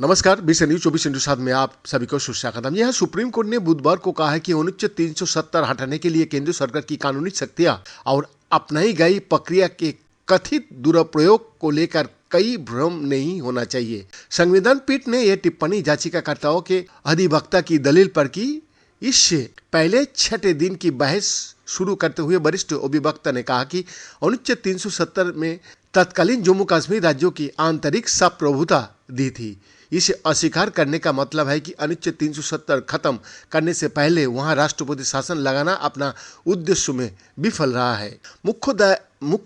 नमस्कार, BC news 24/7 में आप सभी को सुस्वागत। यह सुप्रीम कोर्ट ने बुधवार को कहा है कि अनुच्छेद 370 हटाने के लिए केंद्र सरकार की कानूनी शक्तियां और अपनाई गई प्रक्रिया के कथित दुरुपयोग को लेकर कई भ्रम नहीं होना चाहिए। संविधान पीठ ने यह टिप्पणी याचिकाकर्ताओं के अधिवक्ता की दलील पर की। इससे पहले छठे दिन की बहस शुरू करते हुए वरिष्ठ अधिवक्ता ने कहा कि अनुच्छेद 370 में तत्कालीन जम्मू कश्मीर राज्यों की आंतरिक संप्रभुता दी थी। इसे अस्वीकार करने का मतलब है कि अनुच्छेद 370 खत्म करने से पहले वहां राष्ट्रपति शासन लगाना अपना उद्देश्य में विफल रहा है। मुख्य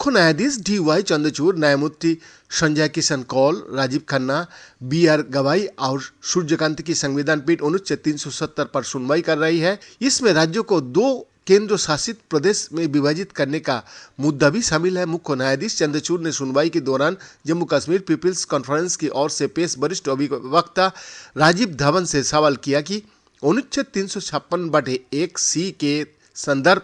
न्यायाधीश DY चंद्रचूड़, न्यायमूर्ति संजय किशन कौल, राजीव खन्ना, BR गवाई और सूर्यकांत की संविधान पीठ अनुच्छेद 370 पर सुनवाई कर रही है। इसमें राज्यों को 2 केंद्र शासित प्रदेश में विभाजित करने का मुद्दा भी शामिल है। मुख्य न्यायाधीश चंद्रचूड़ ने सुनवाई के दौरान जम्मू कश्मीर पीपल्स कॉन्फ्रेंस की ओर से पेश वरिष्ठ अधिवक्ता राजीव धवन से सवाल किया कि अनुच्छेद 356(1) के संदर्भ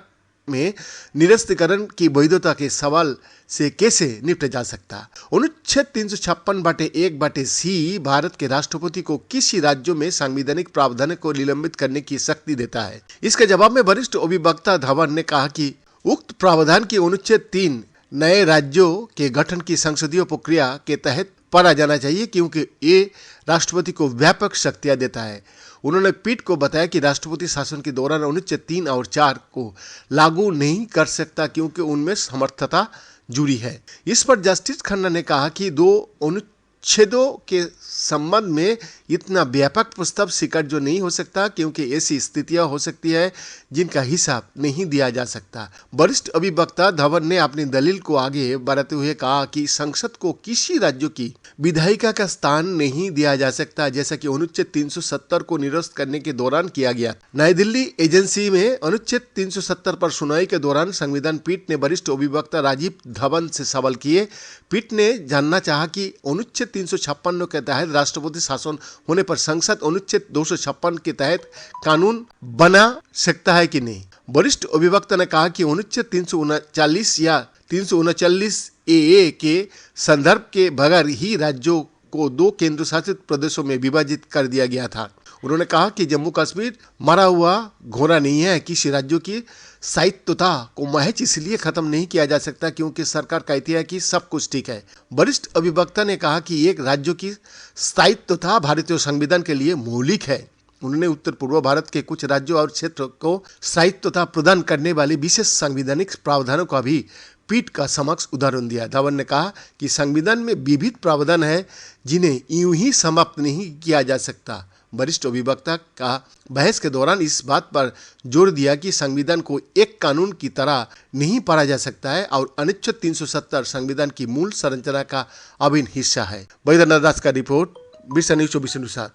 में निरस्तीकरण की वैधता के सवाल से कैसे निपटा जा सकता। अनुच्छेद 356(1) भारत के राष्ट्रपति को किसी राज्यों में संवैधानिक प्रावधान को निलंबित करने की शक्ति देता है। इसके जवाब में वरिष्ठ अधिवक्ता धवन ने कहा कि उक्त प्रावधान की अनुच्छेद 3 नए राज्यों के गठन की संसदीय प्रक्रिया के तहत पढ़ा जाना चाहिए, क्योंकि ये राष्ट्रपति को व्यापक शक्तियां देता है। उन्होंने पीठ को बताया कि राष्ट्रपति शासन के दौरान अनुच्छेद 3 और 4 को लागू नहीं कर सकता, क्योंकि उनमें समर्थता जुड़ी है। इस पर जस्टिस खन्ना ने कहा कि 2 अनुच्छेदों के संबंध में इतना व्यापक प्रस्ताव स्वीकार जो नहीं हो सकता, क्योंकि ऐसी स्थितियां हो सकती है जिनका हिसाब नहीं दिया जा सकता। वरिष्ठ अधिवक्ता धवन ने अपनी दलील को आगे बढ़ाते हुए कहा कि संसद को किसी राज्य की विधायिका का स्थान नहीं दिया जा सकता, जैसा कि अनुच्छेद 370 को निरस्त करने के दौरान किया गया। नई दिल्ली एजेंसी में अनुच्छेद 370 पर सुनवाई के दौरान संविधान पीठ ने वरिष्ठ अधिवक्ता राजीव धवन से सवाल किए। पीठ ने जानना चाहा कि अनुच्छेद 356 के तहत राष्ट्रपति शासन होने पर संसद अनुच्छेद 256 के तहत कानून बना सकता है कि नहीं। वरिष्ठ अधिवक्ता ने कहा कि अनुच्छेद 339 या 339 AA के संदर्भ के बगैर ही राज्यों को 2 केंद्र शासित प्रदेशों में विभाजित कर दिया गया था। उन्होंने कहा कि जम्मू कश्मीर मरा हुआ घोड़ा नहीं है। किसी राज्यों की स्थायित्वता को महज इसलिए खत्म नहीं किया जा सकता क्योंकि सरकार कहती है कि सब कुछ ठीक है। वरिष्ठ अधिवक्ता ने कहा कि एक राज्य की स्थायित्वता भारतीय संविधान के लिए मौलिक है। उन्होंने उत्तर पूर्व भारत के कुछ राज्यों और क्षेत्रों को स्थायित्वता प्रदान करने वाले विशेष संवैधानिक प्रावधानों का भी पीठ का समक्ष उदाहरण दिया। धवन ने कहा कि संविधान में विविध प्रावधान है जिन्हें यूं ही समाप्त नहीं किया जा सकता। वरिष्ठ अधिवक्ता का बहस के दौरान इस बात पर जोर दिया कि संविधान को एक कानून की तरह नहीं पढ़ा जा सकता है और अनुच्छेद 370 संविधान की मूल संरचना का अभिन्न हिस्सा है। बैद्यनाथ दास का रिपोर्ट, बीसी न्यूज 24/7।